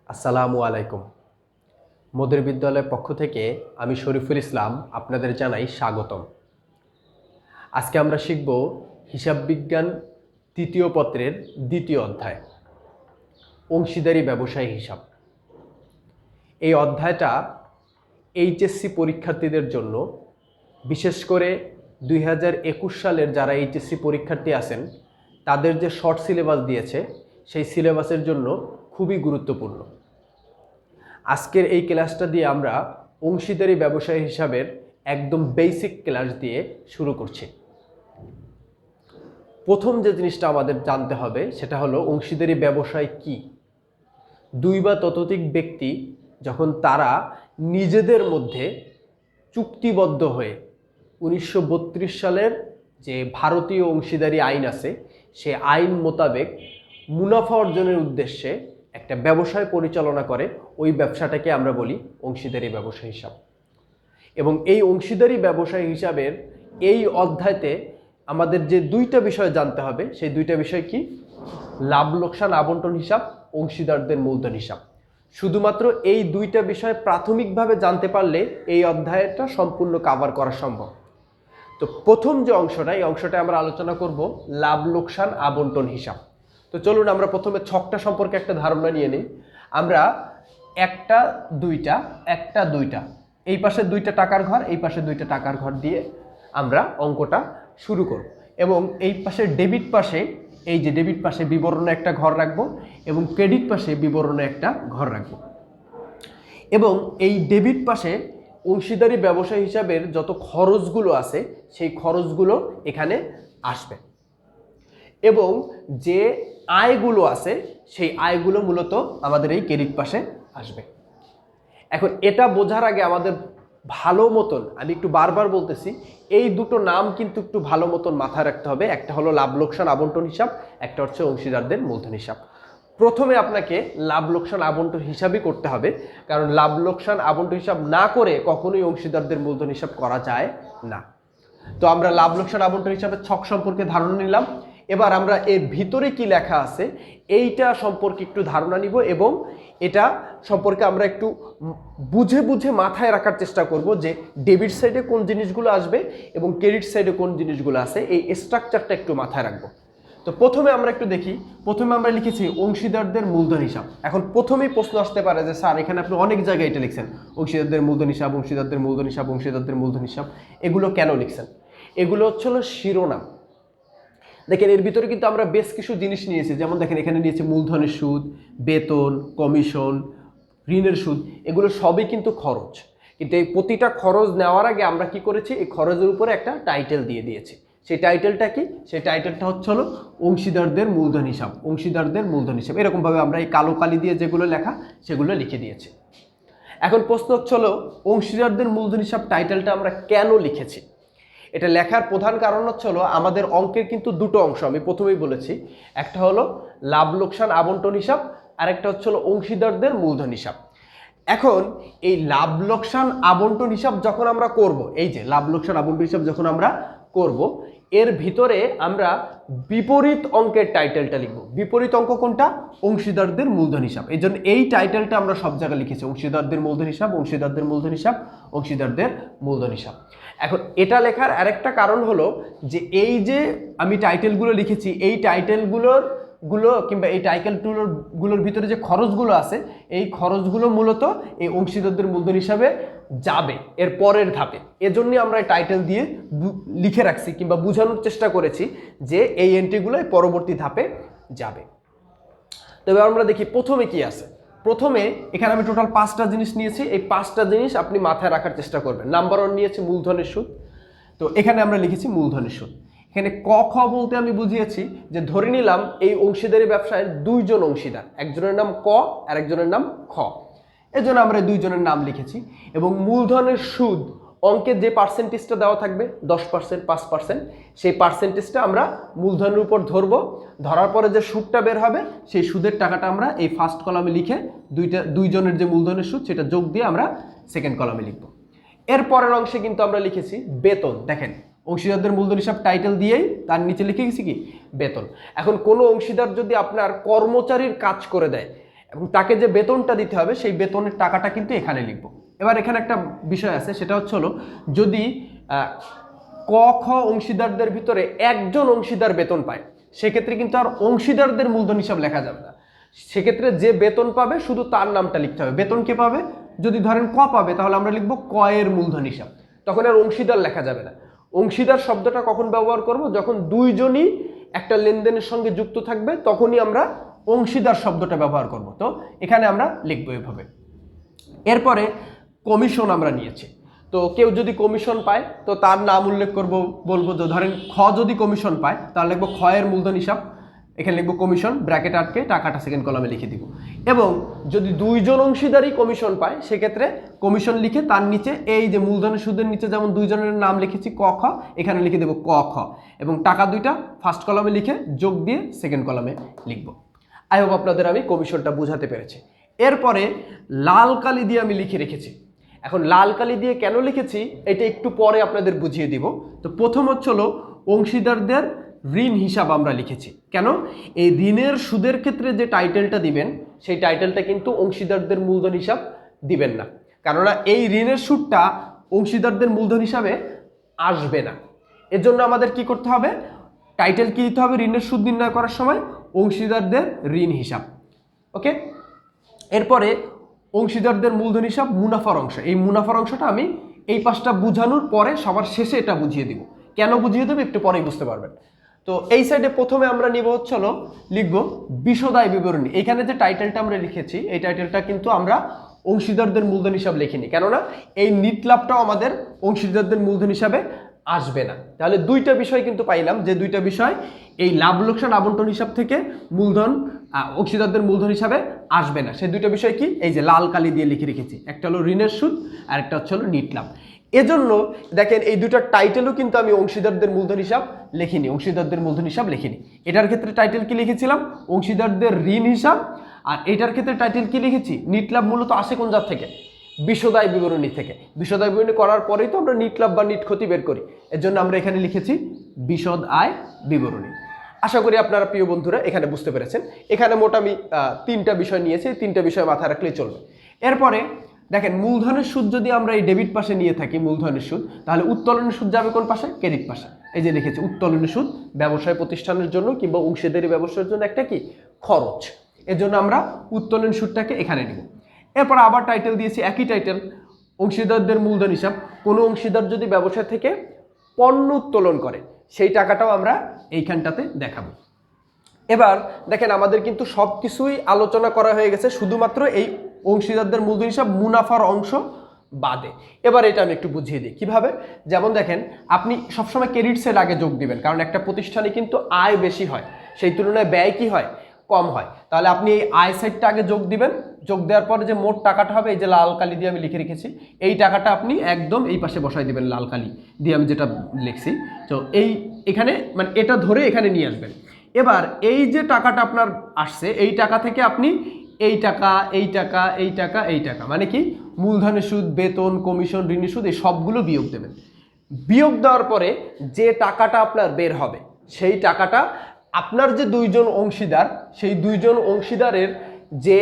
আসসালামু আলাইকুম। মোদের বিদ্যালয়ের পক্ষ থেকে আমি শরীফুল ইসলাম আপনাদের জানাই স্বাগতম। আজকে আমরা শিখব হিসাব বিজ্ঞান তৃতীয় পত্রের দ্বিতীয় অধ্যায়, অংশীদারি ব্যবসায় হিসাব। এই অধ্যায়টা এইচএসসি পরীক্ষার্থীদের জন্য, বিশেষ করে 2021 সালের যারা এইচএসসি পরীক্ষার্থী আছেন তাদের যে শর্ট সিলেবাস দিয়েছে সেই সিলেবাসের জন্য খুবই গুরুত্বপূর্ণ। আজকের এই ক্লাসটা দিয়ে আমরা অংশীদারি ব্যবসায় হিসাবের একদম বেসিক ক্লাস দিয়ে শুরু করছি। প্রথম যে জিনিসটা আমাদের জানতে হবে সেটা হলো অংশীদারি ব্যবসায় কি। দুই বা ততোধিক ব্যক্তি যখন তারা নিজেদের মধ্যে চুক্তিবদ্ধ হয়ে 1932 সালের যে ভারতীয় অংশীদারি আইন আছে সে আইন মোতাবেক মুনাফা অর্জনের উদ্দেশ্যে একটা ব্যবসায় পরিচালনা করে, ওই ব্যবসাটাকে আমরা বলি অংশীদারি ব্যবসা হিসাব। এবং এই অংশীদারি ব্যবসায় হিসাবের এই অধ্যায়তে আমাদের যে দুইটা বিষয় জানতে হবে সেই দুইটা বিষয় কি? লাভ লোকসান আবন্টন হিসাব, অংশীদারদের মূলধন হিসাব। শুধুমাত্র এই দুইটা বিষয় প্রাথমিকভাবে জানতে পারলে এই অধ্যায়টা সম্পূর্ণ কভার করা সম্ভব। তো প্রথম যে অংশটা, এই অংশটা আমরা আলোচনা করব লাভ লোকসান আবন্টন হিসাব। তো চলুন আমরা প্রথমে ছকটা সম্পর্কে একটা ধারণা নিয়ে নিই। আমরা একটা দুইটা, এই পাশে দুইটা টাকার ঘর, এই পাশে দুইটা টাকার ঘর দিয়ে আমরা অঙ্কটা শুরু করব। এবং এই পাশে ডেবিট পাশে, এই যে ডেবিট পাশে বিবরণে একটা ঘর রাখবো এবং ক্রেডিট পাশে বিবরণে একটা ঘর রাখবো। এবং এই ডেবিট পাশে অংশীদারি ব্যবসা হিসাবের যত খরচগুলো আছে সেই খরচগুলো এখানে আসবে। এবং যে আয়গুলো আছে সেই আয়গুলো মূলত আমাদের এই ক্রেডিট পাশে আসবে। এখন এটা বোঝার আগে আমাদের ভালো মতন, আমি একটু বারবার বলতেছি, এই দুটো নাম কিন্তু একটু ভালো মতন মাথায় রাখতে হবে। একটা হলো লাভ লোকসান আবন্টন হিসাব, একটা হচ্ছে অংশীদারদের মূলধন হিসাব। প্রথমে আপনাকে লাভ লোকসান আবন্টন হিসাবই করতে হবে, কারণ লাভ লোকসান আবন্টন হিসাব না করে কখনোই অংশীদারদের মূলধন হিসাব করা যায় না। তো আমরা লাভ লোকসান আবন্টন হিসাবে ছক সম্পর্কে ধারণা নিলাম। এবার আমরা এর ভিতরে কি লেখা আছে এইটা সম্পর্কে একটু ধারণা নিব এবং এটা সম্পর্কে আমরা একটু বুঝে বুঝে মাথায় রাখার চেষ্টা করব যে ডেবিট সাইডে কোন জিনিসগুলো আসবে এবং ক্রেডিট সাইডে কোন জিনিসগুলো আছে, এই স্ট্রাকচারটা একটু মাথায় রাখবো। তো প্রথমে আমরা একটু দেখি, প্রথমে আমরা লিখেছি অংশীদারদের মূলধন হিসাব। এখন প্রথমেই প্রশ্ন আসতে পারে যে স্যার এখানে আপনি অনেক জায়গায় এটা লিখছেন, অংশীদারদের মূলধন হিসাব, অংশীদারদের মূলধন হিসাব, অংশীদারদের মূলধন হিসাব, এগুলো কেন লিখছেন? এগুলো হচ্ছিল শিরোনাম। দেখেন এর ভিতরে কিন্তু আমরা বেশ কিছু জিনিস নিয়েছি, যেমন দেখেন এখানে নিয়েছি মূলধনের সুদ, বেতন, কমিশন, ঋণের সুদ, এগুলো সবই কিন্তু খরচ। কিন্তু এই প্রতিটা খরচ নেওয়ার আগে আমরা কি করেছি, এই খরচের উপরে একটা টাইটেল দিয়ে দিয়েছি। সেই টাইটেলটা কি? সেই টাইটেলটা হচ্ছে হলো অংশীদারদের মূলধন হিসাব, অংশীদারদের মূলধন হিসাব। এরকমভাবে আমরা এই কালো কালি দিয়ে যেগুলো লেখা সেগুলো লিখে দিয়েছি। এখন প্রশ্ন হচ্ছে হলো অংশীদারদের মূলধন হিসাব টাইটেলটা আমরা কেন লিখেছি? এটা লেখার প্রধান কারণ হচ্ছে হলো আমাদের অঙ্কের কিন্তু দুটো অংশ, আমি প্রথমেই বলেছি, একটা হলো লাভ লোকসান আবন্টন হিসাব আর একটা হচ্ছে হলো অংশীদারদের মূলধন হিসাব। এখন এই লাভ লোকসান আবন্টন হিসাব যখন আমরা করব, এই যে লাভ লোকসান আবন্টন হিসাব যখন আমরা করব, এর ভিতরে আমরা বিপরীত অঙ্কের টাইটেলটা লিখব। বিপরীত অঙ্ক কোনটা? অংশীদারদের মূলধন হিসাব। এই জন্য এই টাইটেলটা আমরা সব জায়গায় লিখেছি, অংশীদারদের মূলধন হিসাব, অংশীদারদের মূলধন হিসাব, অংশীদারদের মূলধন হিসাব। এখন এটা লেখার আরেকটা কারণ হলো যে এই যে আমি টাইটেলগুলো লিখেছি, এই টাইটেলগুলোর কিংবা এই টাইটেলগুলোর ভিতরে যে খরচগুলো আছে এই খরচগুলো মূলত এই অংশীদারদের মূলধন হিসাবে যাবে এর পরের ধাপে। এজন্যই আমরা এই টাইটেল দিয়ে লিখে রাখছি কিংবা বোঝানোর চেষ্টা করেছি যে এই এন্ট্রিগুলো পরবর্তী ধাপে যাবে। তবে আমরা দেখি প্রথমে কি আছে। প্রথমে এখানে আমি টোটাল 5টা জিনিস নিয়েছি, এই 5টা জিনিস আপনি মাথায় রাখার চেষ্টা করবেন। নাম্বার 1 নিয়েছি মূলধনের সুদ। তো এখানে আমরা লিখেছি মূলধনের সুদ। এখানে ক খ বলতে আমি বুঝিয়েছি যে ধরে নিলাম এই অংশীদারি ব্যবসায় দুইজন অংশীদার, একজনের নাম ক আর একজনের নাম খ, এজন্য আমরা দুইজনের নাম লিখেছি। এবং মূলধনের সুদ অঙ্কের যে পার্সেন্টেজটা দেওয়া থাকবে 10%, 5%, সেই পার্সেন্টেজটা আমরা মূলধনের উপর ধরবো। ধরার পরে যে সুদটা বের হবে সেই সুদের টাকাটা আমরা এই ফার্স্ট কলামে লিখে দুইজনের যে মূলধনের সুদ সেটা যোগ দিয়ে আমরা সেকেন্ড কলামে লিখব। এর পরের অংশে কিন্তু আমরা লিখেছি বেতন। দেখেন অংশীদারদের মূলধন হিসাব টাইটেল দিয়েই তার নিচে লিখে গেছি কি? বেতন। এখন কোনো অংশীদার যদি আপনার কর্মচারীর কাজ করে দেয়, এবং তাকে যে বেতনটা দিতে হবে সেই বেতনের টাকাটা কিন্তু এখানে লিখব। এবার এখানে একটা বিষয় আছে, সেটা হচ্ছে হলো যদি ক খ অংশীদারদের ভিতরে একজন অংশীদার বেতন পায়, সেক্ষেত্রে কিন্তু আর অংশীদারদের মূলধন হিসাব লেখা যাবে না। সেক্ষেত্রে যে বেতন পাবে শুধু তার নামটা লিখতে হবে। বেতন কে পাবে? যদি ধরেন ক পাবে, তাহলে আমরা লিখবো ক এর মূলধন হিসাব, তখন আর অংশীদার লেখা যাবে না। অংশীদার শব্দটা কখন ব্যবহার করব? যখন দুইজনই একটা লেনদেনের সঙ্গে যুক্ত থাকবে, তখনই আমরা অংশীদার শব্দটা ব্যবহার করব। তো এখানে আমরা লিখবো এভাবে। এরপরে কমিশন আমরা নিয়েছি, তো কেউ যদি কমিশন পায় তো তার নাম উল্লেখ করব, বলবো যে ধরেন খ যদি কমিশন পায়, তাহলে লিখবো খ এর মূলধন হিসাব, এখানে লিখবো কমিশন, ব্র্যাকেট আটকে টাকাটা সেকেন্ড কলামে লিখে দিব। এবং যদি দুইজন অংশীদারই কমিশন পায়, সেক্ষেত্রে কমিশন লিখে তার নিচে এই যে মূলধনের সুদের নিচে যেমন দুইজনের নাম লিখেছি ক খ, এখানে লিখে দেবো ক খ, এবং টাকা দুইটা ফার্স্ট কলামে লিখে যোগ দিয়ে সেকেন্ড কলামে লিখবো। আই হোপ আপনাদের আমি কমিশনটা বুঝাতে পেরেছি। এরপরে লাল কালি দিয়ে আমি লিখে রেখেছি। এখন লাল কালি দিয়ে কেন লিখেছি এটা একটু পরে আপনাদের বুঝিয়ে দিব। তো প্রথম হলো অংশীদারদের ঋণ হিসাব আমরা লিখেছি। কেন? এই ঋণের সুদের ক্ষেত্রে যে টাইটেলটা দিবেন, সেই টাইটেলটা কিন্তু অংশীদারদের মূলধন হিসাব দিবেন না, কেননা এই ঋণের সুদটা অংশীদারদের মূলধন হিসাবে আসবে না। এর জন্য আমাদের কি করতে হবে? টাইটেল কি দিতে হবে ঋণের সুদ নির্ণয় করার সময়? অংশীদারদের ঋণ হিসাব। ওকে, এরপরে অংশীদারদের মূলধন হিসাব মুনাফার অংশ। এই মুনাফার অংশটা আমি এই পাঁচটা বুঝানোর পরে সবার শেষে এটা বুঝিয়ে দিব। কেন বুঝিয়ে দেবো একটু পরেই বুঝতে পারবেন। তো এই সাইডে প্রথমে আমরা নিব হলো লিখব বিশদায় বিবরণী। এখানে যে টাইটেলটা আমরা লিখেছি, এই টাইটেলটা কিন্তু আমরা অংশীদারদের মূলধন হিসাব লিখিনি, কেননা এই নিট লাভটাও আমাদের অংশীদারদের মূলধন হিসাবে আসবে না। তাহলে দুইটা বিষয় কিন্তু পাইলাম, যে দুইটা বিষয় এই লাভ লোকসান আবন্টন হিসাব থেকে মূলধন অংশীদারদের মূলধন হিসাবে আসবে না। সেই দুইটা বিষয় কি? এই যে লাল কালি দিয়ে লিখে রেখেছি, একটা হলো ঋণের সুদ আর একটা হচ্ছে হলো নিট লাভ। এজন্য দেখেন এই দুইটা টাইটেলও কিন্তু আমি অংশীদারদের মূলধন হিসাব লিখিনি, অংশীদারদের মূলধন হিসাব লিখিনি। এটার ক্ষেত্রে টাইটেল কি লিখেছিলাম? অংশীদারদের ঋণ হিসাব। আর এটার ক্ষেত্রে টাইটেল কি লিখেছি? নিট লাভ মূলত আসে কোন জাত থেকে? বিশদায় বিবরণী থেকে। বিশদায় বিবরণী করার পরেই তো আমরা নিট লাভ বা নিট ক্ষতি বের করি। এর জন্য আমরা এখানে লিখেছি বিশদ আয় বিবরণী। আশা করি আপনারা প্রিয় বন্ধুরা এখানে বুঝতে পেরেছেন। এখানে মোট আমি তিনটা বিষয় নিয়েছি, তিনটা বিষয় মাথায় রাখলেই চলবে। এরপরে দেখেন মূলধনের সুদ যদি আমরা এই ডেবিট পাশে নিয়ে থাকি মূলধনের সুদ, তাহলে উত্তোলনের সুদ যাবে কোন পাশে? ক্রেডিট পাশে। এই যে লিখেছি উত্তোলনের সুদ ব্যবসায় প্রতিষ্ঠানের জন্য কিংবা অংশীদারি ব্যবসার জন্য একটা কি খরচ, এর জন্য আমরা উত্তোলন সুদটাকে এখানে নিব। এরপর আবার টাইটেল দিয়েছি একই টাইটেল, অংশীদারদের মূলধন হিসাব। কোনো অংশীদার যদি ব্যবসা থেকে পণ্য উত্তোলন করে, সেই টাকাটাও আমরা এইখানটাতে দেখাবো। এবার দেখেন আমাদের কিন্তু সব কিছুই আলোচনা করা হয়ে গেছে, শুধুমাত্র এই অংশীদারদের মূলধন হিসাব মুনাফার অংশ বাদে। এবার এটা আমি একটু বুঝিয়ে দিই কিভাবে। যেমন দেখেন আপনি সবসময় ক্রেডিট সাইড আগে যোগ দিবেন, কারণ একটা প্রতিষ্ঠানে কিন্তু আয় বেশি হয়, সেই তুলনায় ব্যয় কি হয়? কম হয়। তাহলে আপনি এই আয় সাইডটা আগে যোগ দিবেন, যোগ দেওয়ার পরে যে মোট টাকাটা হবে, এই যে লাল কালি দিয়ে আমি লিখে রেখেছি, এই টাকাটা আপনি একদম এই পাশে বসাই দিবেন লাল কালি দিয়ে আমি যেটা লিখছি। তো এখানে মানে এটা ধরে এখানে নিয়ে আসবেন। এবার এই যে টাকাটা আপনার আসছে, এই টাকা থেকে আপনি এই টাকা এই টাকা এই টাকা এই টাকা মানে কি মূলধনের সুদ, বেতন, কমিশন, ঋণের সুদ, এই সবগুলো বিয়োগ দেবেন। বিয়োগ দেওয়ার পরে যে টাকাটা আপনার বের হবে, সেই টাকাটা আপনার যে দুইজন অংশীদার, সেই দুইজন অংশীদারের যে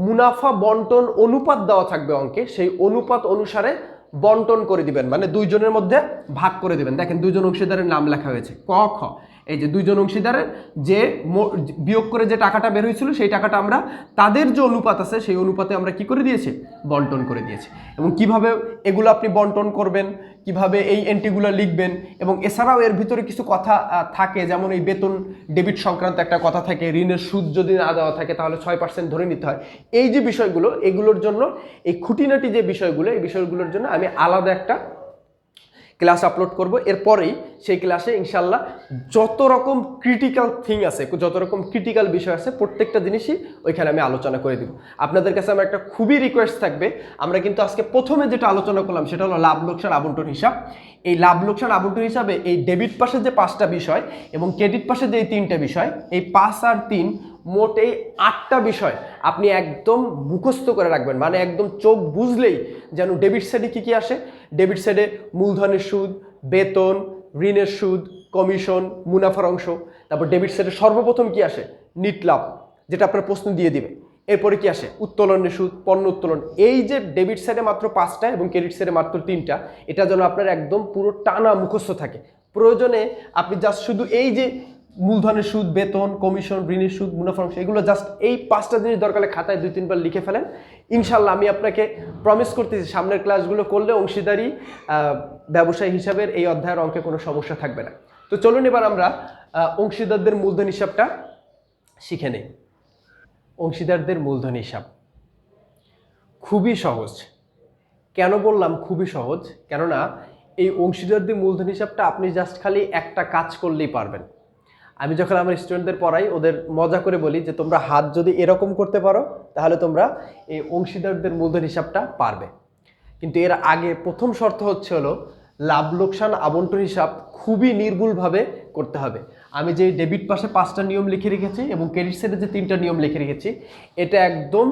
মুনাফা বন্টন অনুপাত দেওয়া থাকবে অঙ্কে, সেই অনুপাত অনুসারে বন্টন করে দিবেন, মানে দুইজনের মধ্যে ভাগ করে দিবেন। দেখেন দুইজন অংশীদারের নাম লেখা হয়েছে ক খ, এই যে দুইজন অংশীদারের যে বিয়োগ করে যে টাকাটা বের হয়েছিল, সেই টাকাটা আমরা তাদের যে অনুপাত আছে সেই অনুপাতে আমরা কি করে দিয়েছি? বন্টন করে দিয়েছি। এবং কিভাবে এগুলো আপনি বন্টন করবেন, কিভাবে এই এন্ট্রিগুলো লিখবেন, এবং এছাড়াও এর ভিতরে কিছু কথা থাকে, যেমন এই বেতন ডেবিট সংক্রান্ত একটা কথা থাকে, ঋণের সুদ যদি না দেওয়া থাকে তাহলে 6% ধরে নিতে হয়। এই যে বিষয়গুলো, এগুলোর জন্য এই খুঁটিনাটি যে বিষয়গুলো, এই বিষয়গুলোর জন্য আমি আলাদা একটা ক্লাস আপলোড করব। এরপরেই সেই ক্লাসে ইনশাল্লাহ যত রকম ক্রিটিক্যাল থিং আছে, যত রকম ক্রিটিক্যাল বিষয় আছে, প্রত্যেকটা জিনিসই ওইখানে আমি আলোচনা করে দিব। আপনাদের কাছে আমার একটা খুবই রিকোয়েস্ট থাকবে, আমরা কিন্তু আজকে প্রথমে যেটা আলোচনা করলাম সেটা হলো লাভ লোকসান আবন্টন হিসাব। এই লাভ লোকসান আবন্টন হিসাবে এই ডেবিট পাশে যে 5টা বিষয় এবং ক্রেডিট পাশে যে 3টা বিষয়, এই 5 আর 3 মোট এই 8টা বিষয় আপনি একদম মুখস্থ করে রাখবেন, মানে একদম চোখ বুঝলেই যেন ডেবিট সাইডে কী কী আসে। ডেবিট সাইডে মূলধনের সুদ, বেতন, ঋণের সুদ, কমিশন, মুনাফার অংশ। তারপর ডেবিট সাইডে সর্বপ্রথম কি আসে? নিট লাভ, যেটা আপনার প্রশ্ন দিয়ে দিবে। এরপরে কি আসে? উত্তোলনের সুদ, পণ্য উত্তোলন। এই যে ডেবিট সাইডে মাত্র 5টা এবং ক্রেডিট সাইডে মাত্র 3টা, এটা যেন আপনার একদম পুরো টানা মুখস্থ থাকে। প্রয়োজনে আপনি জাস্ট শুধু এই যে মূলধনের সুদ, বেতন, কমিশন, ঋণের সুদ, মুনাফা অংশ, এগুলো জাস্ট এই 5টা জিনিস দরকার হলে খাতায় 2-3 বার লিখে ফেলেন। ইনশাল্লাহ আমি আপনাকে প্রমিস করতেছি সামনের ক্লাসগুলো করলে অংশীদারি ব্যবসায়ী হিসাবের এই অধ্যায়ের অঙ্কে কোনো সমস্যা থাকবে না। তো চলুন এবার আমরা অংশীদারদের মূলধন হিসাবটা শিখে নেই। অংশীদারদের মূলধন হিসাব খুবই সহজ। কেন বললাম খুবই সহজ? কেননা এই অংশীদারদের মূলধন হিসাবটা আপনি জাস্ট খালি একটা কাজ করলেই পারবেন। আমি যখন আমার স্টুডেন্টদের পড়াই ওদের মজা করে বলি যে তোমরা হাত যদি এরকম করতে পারো তাহলে তোমরা এই অংশীদারদের মূলধন হিসাবটা পারবে। কিন্তু এর আগে প্রথম শর্ত হচ্ছে হলো লাভ লোকসান আবন্টন হিসাব খুবই নির্ভুলভাবে করতে হবে। আমি যে ডেবিট পাশে 5টা নিয়ম লিখে রেখেছি এবং ক্রেডিট সাইডে যে 3টা নিয়ম লিখে রেখেছি, এটা একদম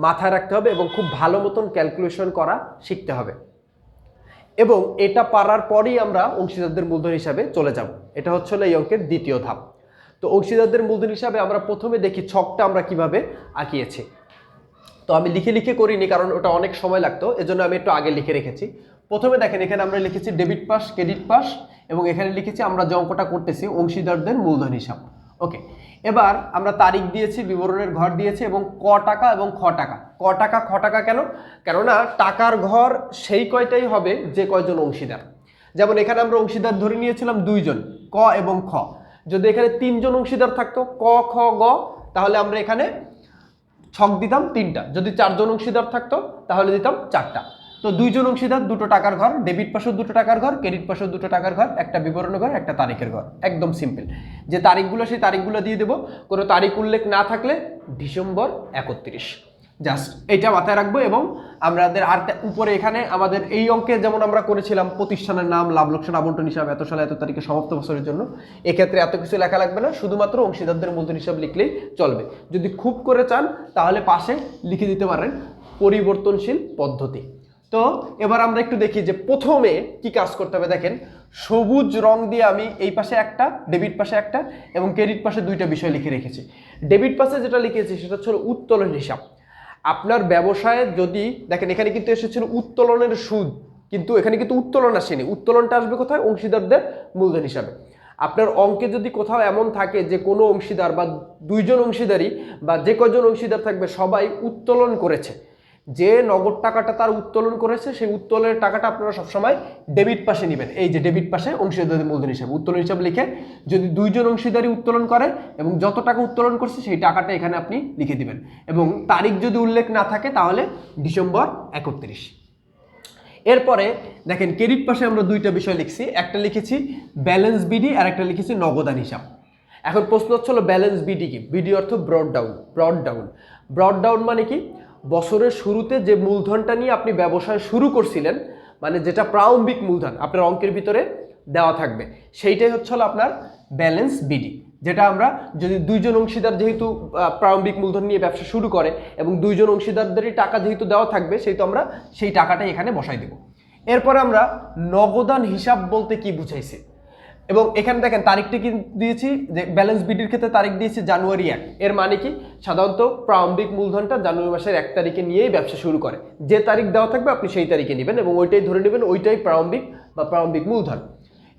মাথায় রাখতে হবে এবং খুব ভালো মতন ক্যালকুলেশন করা শিখতে হবে। এবং এটা পারার পরেই আমরা অংশীদারদের মূলধন হিসাবে চলে যাব। এটা হচ্ছে হলো এই অঙ্কের দ্বিতীয় ধাপ। তো অংশীদারদের মূলধন হিসাবে আমরা প্রথমে দেখি ছকটা আমরা কিভাবে আঁকিয়েছি। তো আমি লিখে লিখে করিনি কারণ ওটা অনেক সময় লাগতো, এজন্য আমি একটু আগে লিখে রেখেছি। প্রথমে দেখেন এখানে আমরা লিখেছি ডেবিট পাস, ক্রেডিট পাস এবং এখানে লিখেছি আমরা যে অঙ্কটা করতেছি অংশীদারদের মূলধন হিসাব। ওকে, এবার আমরা তারিখ দিয়েছি, বিবরণের ঘর দিয়েছি এবং ক টাকা এবং খ টাকা। ক টাকা খ টাকা কেন? কেননা টাকার ঘর সেই কয়টাই হবে যে কয়জন অংশীদার। যেমন এখানে আমরা অংশীদার ধরে নিয়েছিলাম 2 জন, ক এবং খ। যদি এখানে 3 জন অংশীদার থাকতো, ক খ গ, তাহলে আমরা এখানে ছক দিতাম 3টা। যদি 4 জন অংশীদার থাকতো তাহলে দিতাম 4টা। তো 2 জন অংশীদার, 2টো টাকার ঘর, ডেবিট পাশেও 2টো টাকার ঘর, ক্রেডিট পাশেও 2টো টাকার ঘর, একটা বিবরণ ঘর, একটা তারিখের ঘর। একদম সিম্পল। যে তারিখগুলো সেই তারিখগুলো দিয়ে দেবো। কোনো তারিখ উল্লেখ না থাকলে ডিসেম্বর 31, জাস্ট এটা মাথায় রাখবো। এবং আমাদের আর উপরে এখানে আমাদের এই অঙ্কে যেমন আমরা করেছিলাম প্রতিষ্ঠানের নাম, লাভ লোকসান আবন্টন হিসাব, এত সালে এত তারিখে সমাপ্ত বছরের জন্য, এক্ষেত্রে এত কিছু লেখা লাগবে না, শুধুমাত্র অংশীদারদের মূলধন হিসাব লিখলেই চলবে। যদি খুব করে চান তাহলে পাশে লিখে দিতে পারেন পরিবর্তনশীল পদ্ধতি। তো এবার আমরা একটু দেখি যে প্রথমে কি কাজ করতে হবে। দেখেন সবুজ রং দিয়ে আমি এই পাশে একটা, ডেবিট পাশে একটা এবং ক্রেডিট পাশে 2টা বিষয় লিখে রেখেছি। ডেবিট পাশে যেটা লিখেছি সেটা হচ্ছে উত্তোলন হিসাব। আপনার ব্যবসায় যদি দেখেন এখানে কিন্তু এসেছিল উত্তোলনের সুদ, কিন্তু এখানে কিন্তু উত্তোলন আসেনি। উত্তোলনটা আসবে কোথায়? অংশীদারদের মূলধন হিসাবে। আপনার অঙ্কে যদি কোথাও এমন থাকে যে কোনো অংশীদার বা 2 জন অংশীদারি বা যে কয়জন অংশীদার থাকবে সবাই উত্তোলন করেছে, যে নগদ টাকাটা তার উত্তোলন করেছে সেই উত্তোলনের টাকাটা আপনারা সবসময় ডেবিট পাশে নেবেন। এই যে ডেবিট পাশে অংশীদারদের মূলধন হিসাব, উত্তোলন হিসাব লিখে যদি 2 জন অংশীদারি উত্তোলন করে এবং যত টাকা উত্তোলন করছে সেই টাকাটা এখানে আপনি লিখে দিবেন। এবং তারিখ যদি উল্লেখ না থাকে তাহলে ডিসেম্বর 31। এরপরে দেখেন ক্রেডিট পাশে আমরা 2টা বিষয় লিখছি, একটা লিখেছি ব্যালেন্স বিডি আর একটা লিখেছি নগদান হিসাব। এখন প্রশ্ন হচ্ছে হলো ব্যালেন্স বিডি কি? বিডি অর্থ ব্রড ডাউন। ব্রড ডাউন মানে কি? বছরের শুরুতে যে মূলধনটা নিয়ে আপনি ব্যবসায় শুরু করছিলেন, মানে যেটা প্রারম্ভিক মূলধন আপনার অঙ্কের ভিতরে দেওয়া থাকবে, সেইটাই হচ্ছে হলো আপনার ব্যালেন্স বিডি। যেটা আমরা যদি 2 জন অংশীদার যেহেতু প্রারম্ভিক মূলধন নিয়ে ব্যবসা শুরু করে এবং 2 জন অংশীদারদেরই টাকা যেহেতু দেওয়া থাকবে সেহেতু আমরা সেই টাকাটাই এখানে বসাই দেব। এরপরে আমরা নগদান হিসাব বলতে কি বুঝাইছি, এবং এখানে দেখেন তারিখটা কি দিয়েছি, যে ব্যালেন্স বিডির ক্ষেত্রে তারিখ দিয়েছি জানুয়ারি 1। এর মানে কি? সাধারণত প্রারম্ভিক মূলধনটা জানুয়ারি মাসের 1 তারিখে নিয়েই ব্যবসা শুরু করে। যে তারিখ দেওয়া থাকবে আপনি সেই তারিখে নেবেন এবং ওইটাই ধরে নেবেন, ওইটাই প্রারম্ভিক বা প্রারম্ভিক মূলধন।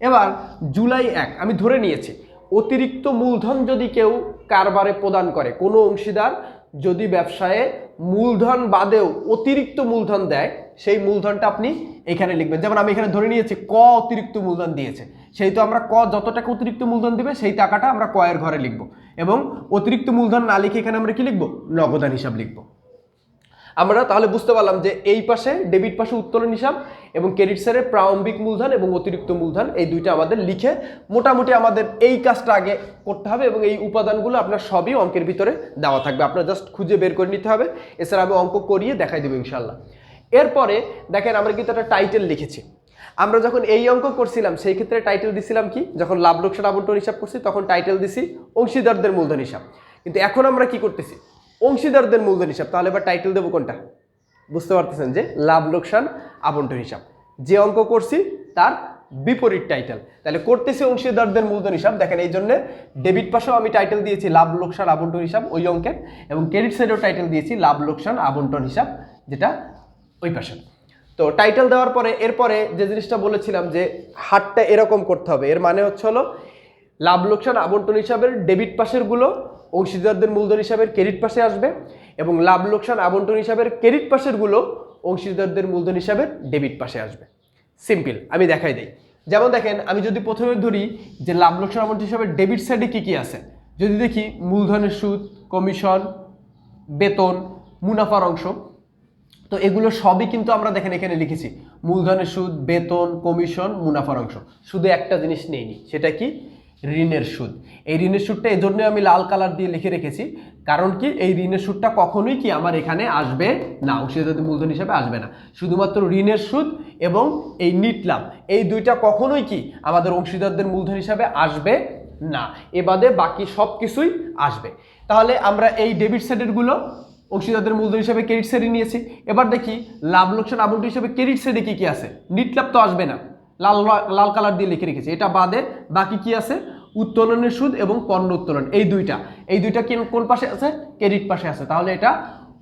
এবার জুলাই 1 আমি ধরে নিয়েছি। অতিরিক্ত মূলধন যদি কেউ কারবারে প্রদান করে, কোনো অংশীদার যদি ব্যবসায়ে মূলধন বাদেও অতিরিক্ত মূলধন দেয়, সেই মূলধনটা আপনি এখানে লিখবেন। যেমন আমি এখানে ধরে নিয়েছি ক অতিরিক্ত মূলধন দিয়েছে, সেই তো আমরা ক যত টাকা অতিরিক্ত মূলধন দিবে সেই টাকাটা আমরা ক এর ঘরে লিখব। এবং অতিরিক্ত মূলধন না লিখে এখানে আমরা কি লিখব? নগদান হিসাব লিখব। আমরা তাহলে বুঝতে পারলাম যে এই পাশে ডেবিট পাশে উত্তোলন হিসাব এবং ক্রেডিট সাইডে প্রারম্ভিক মূলধন এবং অতিরিক্ত মূলধন, এই 2টা আমাদের লিখে মোটামুটি আমাদের এই কাজটা আগে করতে হবে এবং এই উপাদানগুলো আপনার সবই অঙ্কের ভিতরে দেওয়া থাকবে, আপনার জাস্ট খুঁজে বের করে নিতে হবে। এছাড়া আমি অঙ্ক করিয়ে দেখাই দেবো ইনশাল্লাহ। এরপরে দেখেন আমরা কিন্তু একটা টাইটেল লিখেছি। আমরা যখন এই অঙ্ক করছিলাম সেই ক্ষেত্রে টাইটেল দিছিলাম কি? যখন লাভ লোকসান আবন্টন হিসাব করছি তখন টাইটেল দিছি অংশীদারদের মূলধন হিসাব। কিন্তু এখন আমরা কি করতেছি? অংশীদারদের মূলধন হিসাব। তাহলে এবার টাইটেল দেবো কোনটা? বুঝতে পারতেছেন যে লাভ লোকসান আবন্টন হিসাব। যে অঙ্ক করছি তার বিপরীত টাইটেল। তাহলে করতেছি অংশীদারদের মূলধন হিসাব, দেখেন এই জন্য ডেবিট পাশেও আমি টাইটেল দিয়েছি লাভ লোকসান আবন্টন হিসাব ওই অঙ্কের, এবং ক্রেডিট সাইডেও টাইটেল দিয়েছি লাভ লোকসান আবন্টন হিসাব যেটা ওই পাশে। তো টাইটেল দেওয়ার পরে এরপরে যে জিনিসটা বলেছিলাম যে হাতটা এরকম করতে হবে, এর মানে হচ্ছে হলো লাভ লোকসান আবন্টন হিসাবের ডেবিট পাশের গুলো অংশীদারদের মূলধন হিসাবের ক্রেডিট পাশে আসবে, এবং লাভ লোকসান আবন্টন হিসাবের ক্রেডিট পাশের গুলো অংশীদারদের মূলধন হিসাবের ডেবিট পাশে আসবে। সিম্পল, আমি দেখাই দিই। যেমন দেখেন, আমি যদি প্রথমে ধরি যে লাভ লোকসান আবন্টন হিসাবের ডেবিট সাইডে কি কি আছে, যদি দেখি মূলধনের সুদ, কমিশন, বেতন, মুনাফার অংশ, তো এগুলো সবই কিন্তু আমরা দেখেন এখানে লিখেছি মূলধনের সুদ, বেতন, কমিশন, মুনাফার অংশ। শুধু একটা জিনিস নেইনি, সেটা কি? ঋণের সুদ। এই ঋণের সুদটা এই জন্য আমি লাল কালার দিয়ে লিখে রেখেছি, কারণ কি এই ঋণের সুদটা কখনোই কি আমার এখানে আসবে না, অংশীদারদের মূলধন হিসাবে আসবে না। শুধুমাত্র ঋণের সুদ এবং এই নিট লাভ, এই দুইটা কখনোই কি আমাদের অংশীদারদের মূলধন হিসাবে আসবে না, এ বাদে বাকি সব কিছুই আসবে। তাহলে আমরা এই ডেবিট সাইডের গুলো অংশীদারদের মূলধন হিসাবে ক্রেডিট সাইডে নিয়েছি। এবার দেখি লাভ লোকসান আবন্টন হিসাবে ক্রেডিট সাইডে কি কি আছে। নিট লাভ তো আসবে না, লাল লাল কালার দিয়ে লিখে রেখেছি। এটা বাদে বাকি কি আছে? উত্তোলনের সুদ এবং পণ্য উত্তোলন, এই দুইটা কোন পাশে আছে? ক্রেডিট পাশে আছে। তাহলে এটা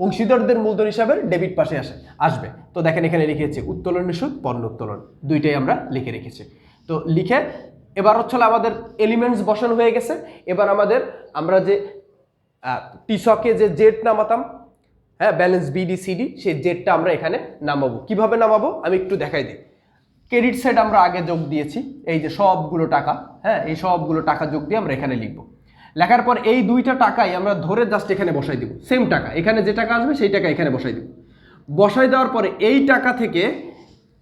অংশীদারদের মূলধন হিসাবে ডেবিট পাশে আসবে। তো দেখেন এখানে লিখেছি উত্তোলনের সুদ, পণ্য উত্তোলন, দুইটাই আমরা লিখে রেখেছি। তো লিখে এবার হচ্ছে আমাদের এলিমেন্টস বসানো হয়ে গেছে। এবার আমরা যে টিসকে যে জেড নামাতাম, হ্যাঁ, ব্যালেন্স বিডিসিডি, সেই জেডটা আমরা এখানে নামাবো। কিভাবে নামাবো আমি একটু দেখাই দিই। ক্রেডিট সাইড আমরা আগে যোগ দিয়েছি, এই যে সবগুলো টাকা, হ্যাঁ, এই সবগুলো টাকা যোগ দিয়ে আমরা এখানে লিখবো। লেখার পর এই দুইটা টাকাই আমরা ধরে জাস্ট এখানে বসাই দিব। সেম টাকা, এখানে যে টাকা আসবে সেই টাকা এখানে বসাই দিব। বসাই দেওয়ার পরে এই টাকা থেকে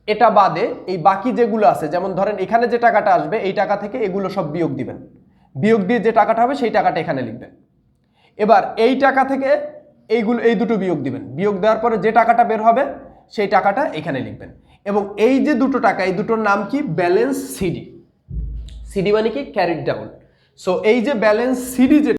এটা বাদে এই বাকি যেগুলো আছে, যেমন ধরেন এখানে যে টাকাটা আসবে এই টাকা থেকে এগুলো সব বিয়োগ দিবেন। বিয়োগ দিয়ে যে টাকাটা হবে সেই টাকাটা এখানে লিখবেন। এবার এই টাকা থেকে এই দুটো বিয়োগ দিবেন। বিয়োগ দেওয়ার পরে যে টাকাটা বের হবে সেই টাকাটা এখানে লিখবেন। এবং এই যে দুটো টাকা, এই দুটোর নাম কি? Balance CD. সিডি মানে কি? Carried down. সো এই যে ব্যালেন্স সিডি যে